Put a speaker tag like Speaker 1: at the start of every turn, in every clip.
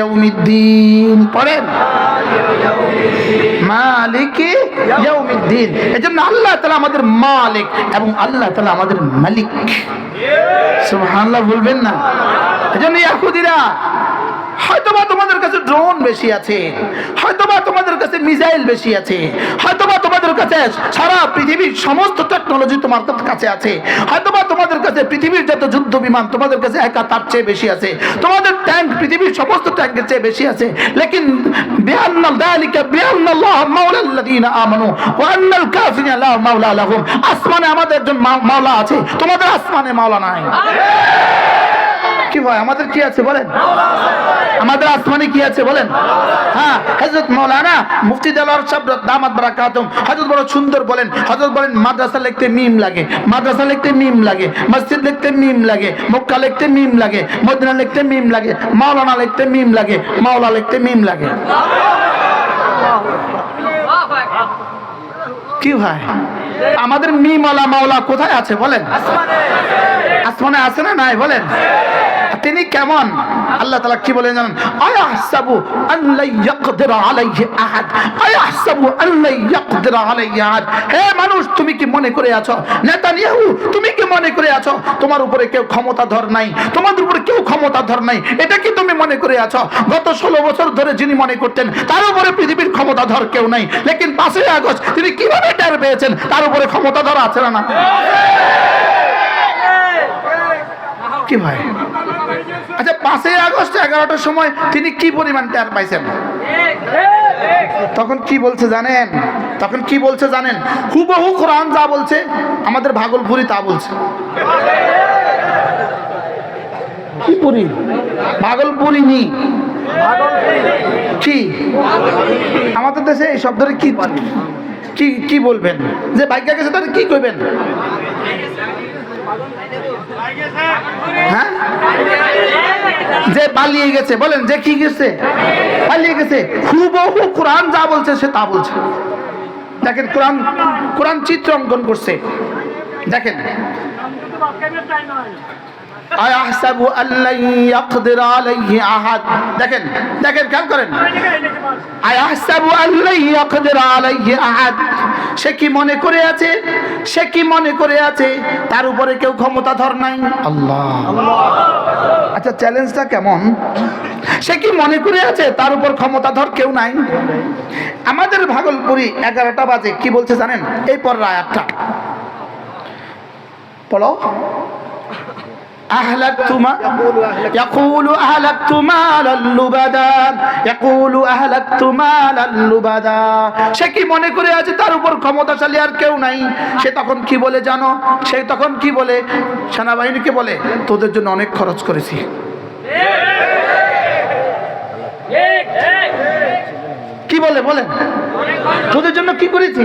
Speaker 1: ইয়াউমিদ্দিন পড়েন, মালিকি ইয়াউমিদ্দিন। এজন্য আল্লাহ তাআলা আমাদের মালিক এবং আল্লাহ তাআলা আমাদের মালিক। সুবহানাল্লাহ বলবেন না? এজন্য ইহুদিরা হয়তোবা তোমাদের কাছে ড্রোন বেশি আছে, হয়তোবা তোমাদের কাছে মিসাইল বেশি আছে, হয়তোবা তোমাদের কাছে সারা পৃথিবীর সমস্ত টেকনোলজি তোমার কাছে আছে, হয়তোবা তোমাদের কাছে পৃথিবীর যত যুদ্ধ বিমান তোমাদের কাছে একা তার চেয়ে বেশি আছে, তোমাদের ট্যাঙ্ক পৃথিবীর সমস্ত ট্যাঙ্কের চেয়ে বেশি আছে। লেকিন বিআন্না যালিকা বিআন্নাল্লাহ মাওলাল্লাযিনা আমানু ওয়া আন্নাল কাফিরিনা লা মাওলা লাহুম। আসমানে আমাদের একজন মাওলা আছে, তোমাদের আসমানে মাওলা নাই। কি ভাই আমাদের কি আছে বলেন? আমাদের আসমানে কি আছে বলেন? হ্যাঁ, হযরত মাওলানা মুফতি দেলোয়ার সাহেব দামাত বারাকাতুম হযরত বড় সুন্দর বলেন, হযরত বলেন মাদ্রাসা লিখতে মিম লাগে, মাদ্রাসা লিখতে মিম লাগে, মসজিদ লিখতে মিম লাগে, মক্কা লিখতে মিম লাগে, মদিনা লিখতে মিম লাগে, মাওলানা লিখতে মিম লাগে, মাওলা লিখতে মিম লাগে। কি ভাই আমাদের মিমওয়ালা মাওলা কোথায় আছে বলেন? আসমানে আছে না নাই বলেন? তিনি কেমন? আল্লাহ তাআলা কি বলেন জানেন? আয়াহসাবু আন লা ইয়াকদির আলাইহি আহাদ, আয়াহসাবু আন লা ইয়াকদির আলাইহি আহাদ। হে মানুষ, তুমি কি মনে করে আছো, নেতানিয়াহু তুমি কি মনে করে আছো তোমার উপরে কেউ ক্ষমতাধর নাই, তোমাদের উপরে কেউ ক্ষমতাধর নাই? এটা কি তুমি মনে করে আছো গত 16 বছর ধরে যিনি মনে করতেন তার উপরে পৃথিবীর ক্ষমতাধর কেউ নাই, লেকিন 5 আগস্ট তিনি কিভাবে টের পেয়েছেন তার উপরে ক্ষমতাধর আছে না? কি ভাই আচ্ছা 5 আগস্ট 11টার সময় তিনি কি পরিমাণ টের পাইছেন? তখন কি বলছে জানেন? তখন কি বলছে জানেন? হুবহু কোরআন যা বলছে আমাদের ভাগলপুরি তা বলছে। কি পুরি? ভাগলপুরি নি কি আমাদের দেশে এই শব্দটা কি কি কি বলবেন? যে ভাগ্য গেছে তাহলে কি কইবেন? হ্যাঁ, যে পালিয়ে গেছে বলেন, যে কি গেছে পালিয়ে গেছে। হুবহু কোরআন যা বলছে সে তা বলছে। দেখেন কোরআন, কোরআন চিত্র অঙ্কন করছে। দেখেন আয়াহসাবু আল্লা ইয়াকদির আলাইহি আহাদ। দেখেন দেখেন খেয়াল করেন, আয়াহসাবু আল্লা ইয়াকদির আলাইহি আহাদ। সে কি মনে করে আছে, সে কি মনে করে আছে তার উপরে কেউ ক্ষমতাধর নাই? আল্লাহ। আচ্ছা চ্যালেঞ্জটা কেমন? সে কি মনে করে আছে তার উপর ক্ষমতাধর কেউ নাই? আমাদের ভাগলপুরি 11টা বাজে কি বলছে জানেন? এই পরের আয়াতটা পড়ো। أهلكت ما يقول أهلكت مالا لبدا يقول أهلكت مالا لبدا। সে কি মনে করে আছে তার উপর ক্ষমতাশালী আর কেউ নাই? সে তখন কি বলে জানো? সে তখন কি বলে? সেনাবাহিনীকে বলে তোদের জন্য অনেক খরচ করেছি। কি বলে বলেন? তোদের জন্য কি করেছি?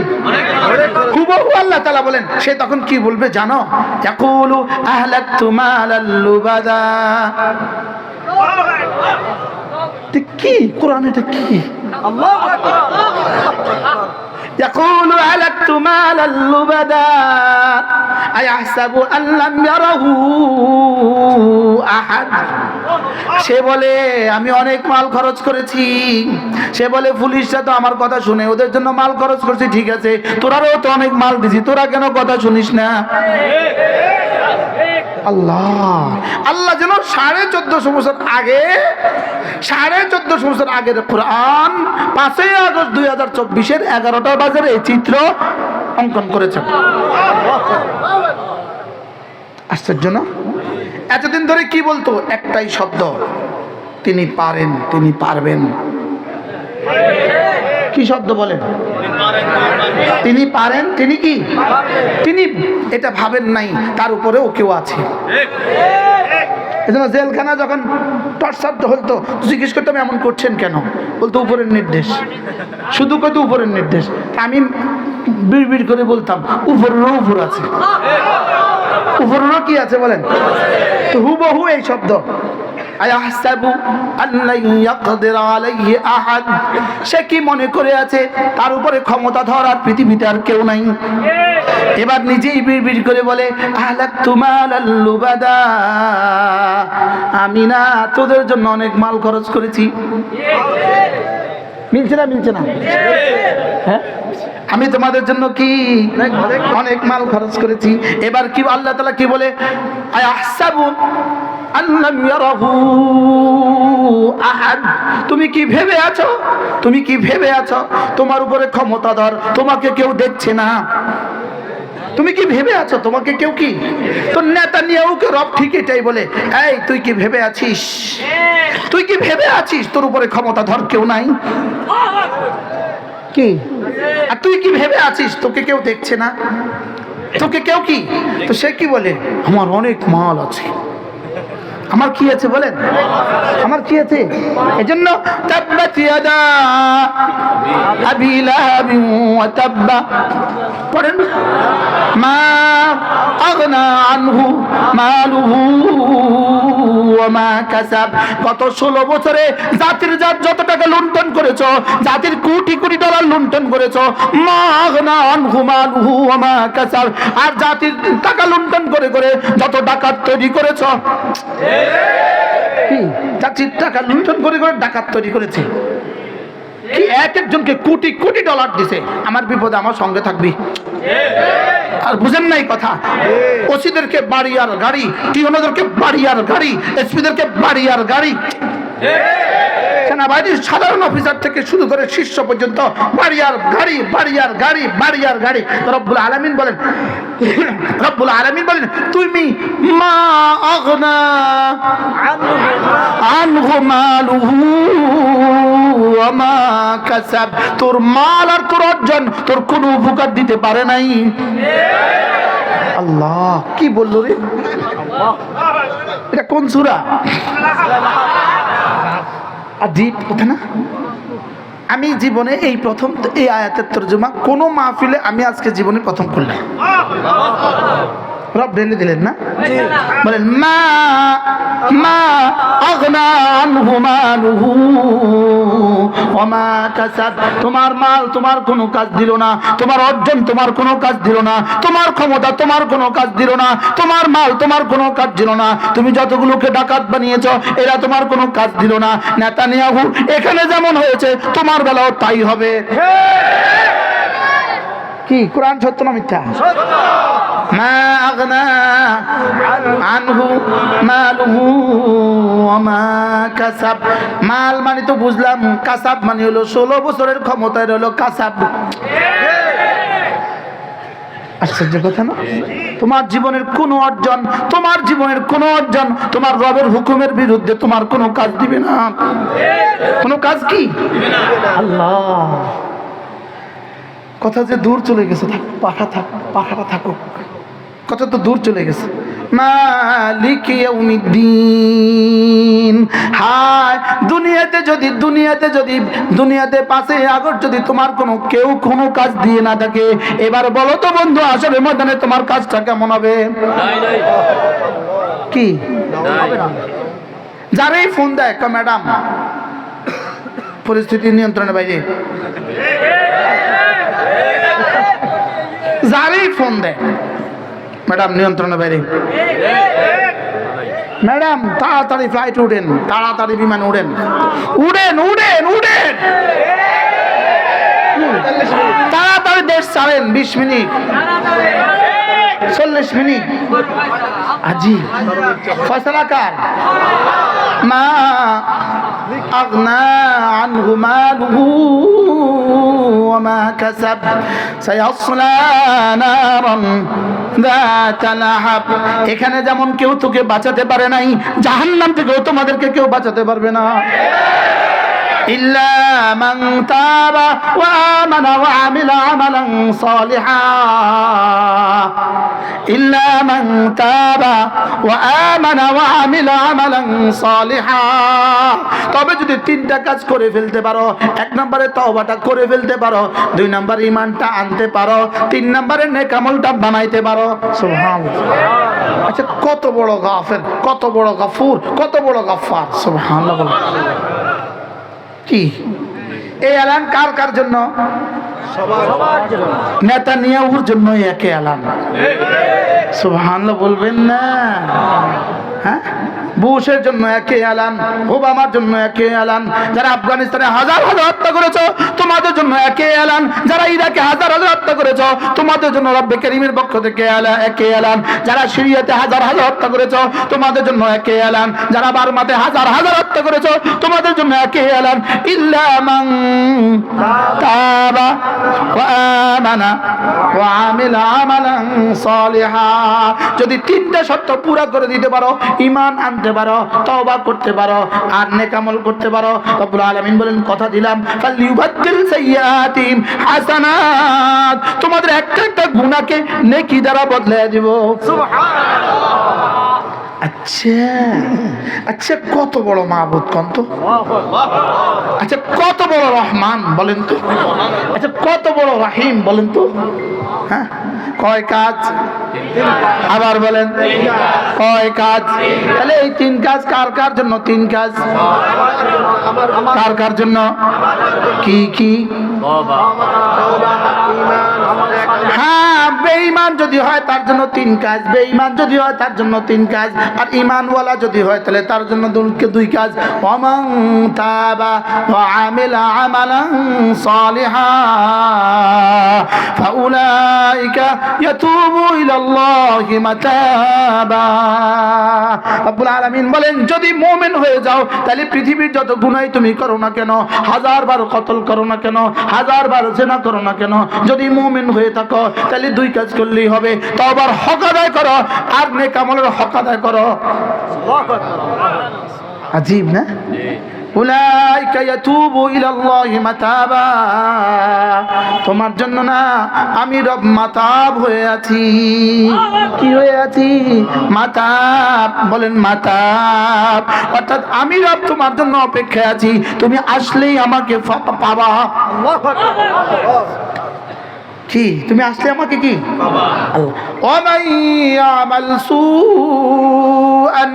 Speaker 1: হুবহু আল্লাহ তাআলা বলেন সে তখন কি বলবে জানো? ইয়াকুলু আহলাকতু মালাল লুবাদা। কি কোরআন এটা কি? আল্লাহু আকবার। ইয়াকুলু আহলাকতু মালাল লুবাদা আয়াহসাবু আন লাম ইয়ারাহু আহাদ। সে বলে আমি অনেক মাল খরচ করেছি। সে বলে পুলিশরা তো আমার কথা শুনে, ওদের জন্য মাল খরচ করছি, ঠিক আছে, তোরাও তো অনেক মাল দিছি, তোরা কেন কথা শুনিস না? আল্লাহ আল্লাহ যেন 1450 বছর আগে, 1450 বছর আগের কোরআন 5 আগস্ট 2024 11টা বাজারে এই চিত্র অঙ্কন করেছেন। আশ্চর্য না? এতদিন ধরে কি বলতো? একটাই শব্দ, তিনি পারেন, তিনি পারবেন। কি শব্দ বলেন? তিনি পারেন, তিনি কি? তিনি এটা ভাবেন নাই তার উপরেও কেউ আছে। এজন্য জেলখানা যখন টর্চার হতো জিজ্ঞেস করতাম এমন করছেন কেন? বলতো উপরের নির্দেশ, শুধু কত উপরের নির্দেশ। আমি বিড়বিড় করে বলতাম উপরেরও উপর আছে, উপরেরও কি আছে বলেন? তো হুবহু এই শব্দ আয়াহসাবু আল্লা ইয়াকদির আলাইহি আহাদ, সে কি মনে করে আছে তার উপরে ক্ষমতা ধরার পৃথিবীতে আর কেউ নাই। এবার নিজেই বিড়বিড় করে বলে আহলাকতু মালাল লুবাদা, আমি না তোদের জন্য অনেক মাল খরচ করেছি। মিলছে না হ্যাঁ, আমি তোমাদের জন্য কি অনেক মাল খরচ করেছি। এবার কি আল্লাহ তাআলা কি বলে আয়াহসাবু আল্লাম ইয়ারাহু আহাদ, তুমি কি ভেবে আছো তোমার উপরে ক্ষমতাধর তোমাকে কেউ দেখছে না? তুমি কি ভেবে আছো তোমাকে কেউ কি? তো নেতানিয়াহুকে রব ঠিক এটাই বলে, এই তুই কি ভেবে আছিস তোর উপরে ক্ষমতাধর কেউ নাই কি? আর তুই কি ভেবে আছিস তোকে কেউ দেখছে না? তোকে কেউ কি? তো সে কি বলে, আমার অনেক মাল আছে। আমার কি আছে বলেন, আমার কি আছে? এজন্য তাব্বাত ইয়াদা আবি লাহাব ওয়া তাব্বা, পড়েন মা আগনা আনহু মালুহু ওয়া মা কাসাব। গত 16 বছরে জাতির যত টাকা লুণ্ঠন করেছো, জাতির কোটি কোটি ডলার লুণ্ঠন করেছো, মা আগনা আনহু মালুহু ওয়া মা কাসাব। আর জাতির টাকা লুণ্ঠন করে করে যত ডাকাত তৈরি করেছো, কি জাতির টাকা লুণ্ঠন করে করে ডাকাত তৈরি করেছে, কি এক একজনকে কোটি কোটি ডলার দিছে, আমার বিপদে আমার সঙ্গে থাকবি। আর বুঝেন নাই কথা, ওসিদেরকে বাড়ি আর গাড়ি, টিওনাদেরকে বাড়ি আর গাড়ি, এসপিদেরকে বাড়ি আর গাড়ি, সেনাবাহিনীর সাধারণ অফিসার থেকে শুরু করে শীর্ষ পর্যন্ত বাড়ি আর গাড়ি, বাড়ি আর গাড়ি, বাড়ি আর গাড়ি। রব্বুল আলামিন বলেন তুমি মা আগনা আনহু মালুহু ওয়া মা কাসাব, তোর মাল আর তোর অর্জন তোর কোনো উপকার দিতে পারে নাই। আল্লাহ কি বললো রে, এটা কোন সূরা? আদিব কথা না। আমি জীবনে এই প্রথম এই আয়াতের তরজমা কোন মাহফিলে আমি আজকে জীবনে প্রথম করলাম। রব ঢেলে দিলেন না, বলেন মা মা আগনা আনহু মালুহু ওয়া মা কাসাব, তোমার মাল তোমার কোনো কাজ দিল না, তোমার অর্জন তোমার কোনো কাজ দিল না, তোমার ক্ষমতা তোমার কোনো কাজ দিল না, তোমার মাল তোমার কোনো কাজ দিল না, তুমি যতগুলোকে ডাকাত বানিয়েছো এরা তোমার কোনো কাজ দিল না। নেতানিয়াহু এখানে যেমন হয়েছে তোমার বেলাও তাই হবে। কি কোরআন সত্য না মিথ্যা? মা আগনা আনহু মালুহু ওয়া মা কাসাব, মাল মানে তো বুঝলাম, কাসাব মানে হলো 16 বছরের ক্ষমতায় হলো কাসাব। আশ্চর্য কথা না? তোমার জীবনের কোনো অর্জন তোমার রবের হুকুমের বিরুদ্ধে তোমার কোনো কাজ দিবে না। কোনো কাজ কি আল্লাহ, কথা যে দূর চলে গেছে, পাখাটা থাকুক, কথা তো দূর চলে গেছে। মালিক ইয়াউমিদ্দিন, হায় দুনিয়াতে যদি 5 আগস্ট যদি তোমার কেউ কোনো কাজ দিয়ে না থাকে, এবার বলো তো বন্ধু আসলে ময়দানে তোমার কাজটা কেমন হবে? কি যারাই ফোন দেয় ম্যাডাম পরিস্থিতি নিয়ন্ত্রণের বাইরে, যারাই ফোন দেয় ম্যাডাম নিয়ন্ত্রণের বাইরে, ম্যাডাম তাড়াতাড়ি ফ্লাইট উঠেন, তাড়াতাড়ি বিমান উঠেন, তাড়াতাড়ি দেশ ছাড়েন, 20 মিনিট 40 মিনিট। আজি ফয়সালা কার? মা আগনা আনহু মালুহু ওয়া মা কাসাব সায়াসলা নারান যাতা লাহাব। এখানে যেমন কেউ তোকে বাঁচাতে পারে নাই, জাহান্নাম থেকেও তোমাদেরকে কেউ বাঁচাতে পারবে না। ইল্লা মান তাবা ওয়া আমানা ওয়া আমিলা আমালান সালিহা ইল্লা মান তাবা ওয়া আমানা ওয়া আমিলা আমালান সালিহা। তবে যদি তিনটা কাজ করে ফেলতে পারো, এক নম্বরে তওবাটা করে ফেলতে পারো, দুই নম্বরে ঈমানটা আনতে পারো, তিন নম্বরে নেক আমলটা বানাইতে পারো। সুবহানাল্লাহ। আচ্ছা, কত বড় গাফের, কত বড় গাফুর, কত বড় গাফফার। সুবহানাল্লাহ। কি এই এলান কার কার জন্য? নেতানিয়াহুর জন্য একে এলান। সুবহানাল্লাহ বলবেন না? হ্যাঁ, বুশের জন্য একে এলান, ওবামার জন্য একে এলান, যারা আফগানিস্তানে হাজার হাজার হত্যা করেছো তোমাদের জন্য একে এলান, যারা ইরাকে হাজার হাজার হত্যা করেছো তোমাদের জন্য রব্বে কারীমের পক্ষ থেকে একে এলান, যারা সিরিয়াতে হাজার হাজার হত্যা করেছো তোমাদের জন্য একে এলান, যারা বার্মাতে হাজার হাজার হত্যা করেছো তোমাদের জন্য একে এলান। ইল্লা মান তাবা ওয়া আমানা ওয়া আমিলা আমালান সালিহা। যদি তিনটা শর্ত পুরা করে দিতে পারো, ঈমান আনতে পারো, তওবা করতে পারো, আর নেক আমল করতে পারো, রব্বুল আলামিন বলেন কথা দিলাম ফালইউবাদদিল সাইয়্যাতিহিম হাসানাত, তোমাদের একটা একটা গুনাহকে নেকি দ্বারা বদলে দেব। সুবহানাল্লাহ। আচ্ছা আচ্ছা, কত বড় মাবুদ কোন তো? আচ্ছা, কত বড় রহমান বলেন তো? আচ্ছা, কত বড় রহিম বলেন তো? হ্যাঁ, কয় কাজ? আবার বলেন, কয় কাজ? তাহলে এই তিন কাজ কার কার জন্য? তিন কাজ কার কার জন্য? কি কি? হ্যাঁ, বেঈমান যদি হয় তার জন্য তিন কাজ, বেঈমান যদি হয় তার জন্য তিন কাজ, আর ঈমানওয়ালা যদি হয় তাহলে তার জন্য দুই কাজ। ওয়ামান তাবা ওয়া আমিলা আমালান সালিহা ফাউলাইকা ইয়াতুবু ইলাল্লাহি মাতাবা। রব্বুল আলামিন বলেন, যদি মুমিন হয়ে যাও তাহলে পৃথিবীর যত গুনাহ তুমি করো না কেন, হাজারবার কতল করো না কেন, হাজারবার জিনা করো না কেন, যদি মুমিন হয়ে থাকো তাহলে দুই কাজ করলেই হবে, তওবার হক আদায় করো আর নেক আমলের হক আদায় করো। আজীব না? উলাইকা ইয়াতুবু ইলাল্লাহি মাতাবা। তোমার জন্য না আমি রব মাতাব হয়ে আছি। কি হয়ে আছি? মাতাব। বলেন মাতাব। অর্থাৎ আমি রব তোমার জন্য অপেক্ষায় আছি, তুমি আসলেই আমাকে পাবা। আল্লাহু আকবার। কি তুমি আসলে আমাকে কি পাবা? ওয়া মান ইয়ামাল সুআন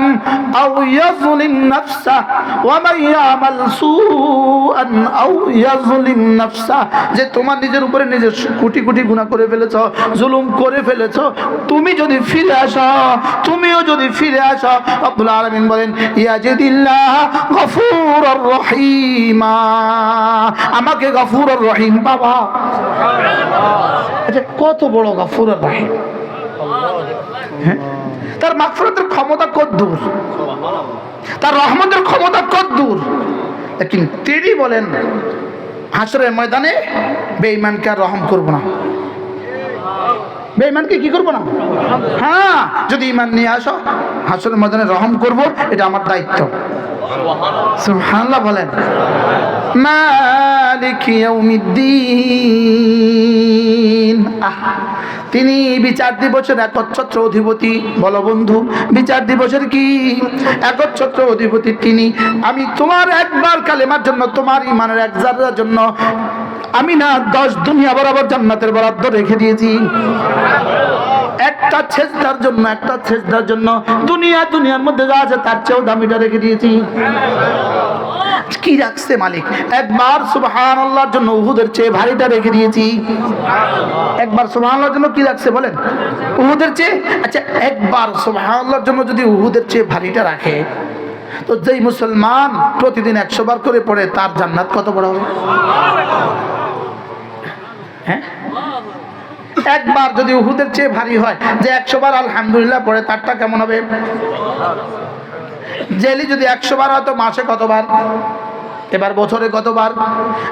Speaker 1: আও ইয়াযলিম নাফসা ওয়া মান ইয়ামাল সুআন আও ইয়াযলিম নাফসা, যে তোমার নিজের উপরে নিজে কোটি কোটি গুনাহ করে ফেলেছো, জুলুম করে ফেলেছো, তুমি যদি ফিরে আসো, তুমিও যদি ফিরে আসো, রব্বুল আলামিন বলেন ইয়াজিদিল্লাহ গফুরুর রহিমা, আমাকে গফুরুর রহিম বাবা। সুবহানাল্লাহ। আচ্ছা, কত বড় গফুরুর রহিম! হ্যাঁ, তার মাগফিরাতের ক্ষমতা কত দূর, তার রহমতের ক্ষমতা কত দূর। লেকিন তিনি বলেন হাসরের ময়দানে বেঈমানকে আর রহম করব না, বেঈমানকে কি করব না? হ্যাঁ, যদি ঈমান নিয়ে আসো হাসরের ময়দানে রহম করব, এটা আমার দায়িত্ব। সুবহানাল্লাহ বলেন। মালিক ইয়াউমিদ্দিন, তিনি বিচার দিবসের একচ্ছত্র অধিপতি। বলো বন্ধু, বিচার দিবসের কি একচ্ছত্র অধিপতি তিনি। আমি তোমার একবার কালেমার জন্য, তোমার ঈমানের এক যারার জন্য আমি না 10 দুনিয়া বরাবর জান্নাতের বরাদ্দ রেখে দিয়েছি। একটা সেজদার জন্য, একটা সেজদার জন্য দুনিয়ার মধ্যে যা আছে তার চেয়েও দামিটা রেখে দিয়েছি। কি রাখছে মালিক? একবার সুবহানাল্লাহর জন্য উহুদের চেয়ে ভারীটা রেখে দিয়েছি। একবার সুবহানাল্লাহর জন্য কি রাখছে বলেন? উহুদের চেয়ে। আচ্ছা, একবার সুবহানাল্লাহর জন্য যদি উহুদের চেয়ে ভারীটা রাখে, তো যেই মুসলমান প্রতিদিন 100 বার করে পড়ে তার জান্নাত কত বড় হবে? হ্যাঁ, একবার যদি উহুদের চেয়ে ভারী হয়, যে 100 বার আলহামদুলিল্লাহ পড়ে তারটা কেমন হবে? জেলি যদি 100 বার হয় তো মাসে কতবার? এবার বছরে কতবার?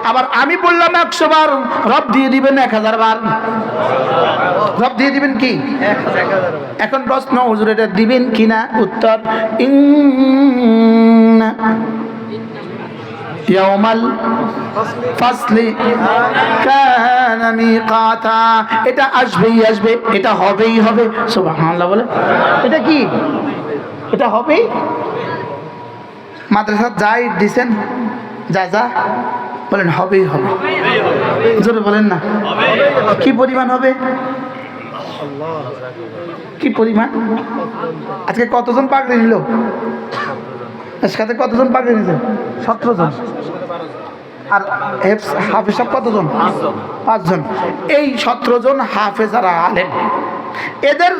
Speaker 1: আবার আমি বললাম 100 বার, রব দিয়ে দিবেন 1000 বার। রব দিয়ে দিবেন কি? এখন প্রশ্ন, হুজুর এটা দিবেন কিনা? উত্তর ইয়াউমাল ফাসলি কানা মিকাতা, এটা আসবেই আসবে, এটা হবেই হবে। সুবহানাল্লাহ বলে, এটা কি? এটা হবেই। মাদ্রাসা যাই দিছেন, যা যা বলেন হবেই হবে, জোরে বলেন না। কি পরিমাণ হবে? কি পরিমাণ? আজকে কতজন পাগড়ি নিল? আজকে কতজন পাগড়ি নিল? 17 জন। আর হাফেজ সব কতজন? 5 জন। এই 17 জন হাফেজ আর আলেম, এদের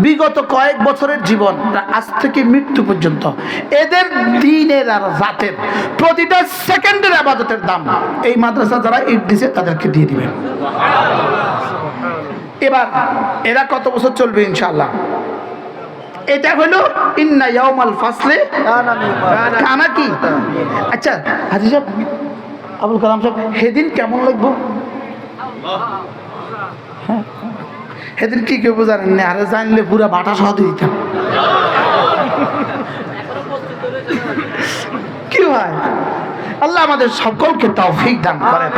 Speaker 1: বিগত কয়েক বছরের জীবন আজ থেকে মৃত্যু পর্যন্ত এদের দিনের আর রাতের প্রতিটা সেকেন্ডের ইবাদতের দাম এই মাদ্রাসা যারা ঈদ দিছে তাদেরকে দিয়ে দিবেন। এবার এরা কত বছর চলবে ইনশাআল্লাহ? এটা হলো ইন্না ইয়াউমাল ফাসলে কানা কি। আচ্ছা হাজী সাহেব, আবুল কালাম সাহেব, সেদিন কেমন লাগবো? সেদিন কি কেউ জানেন না, আরে জানলে পুরা বাটা সহ দিয়ে দিতাম। কি হয়? আল্লাহ আমাদের সকলকে তৌফিক দান করেন।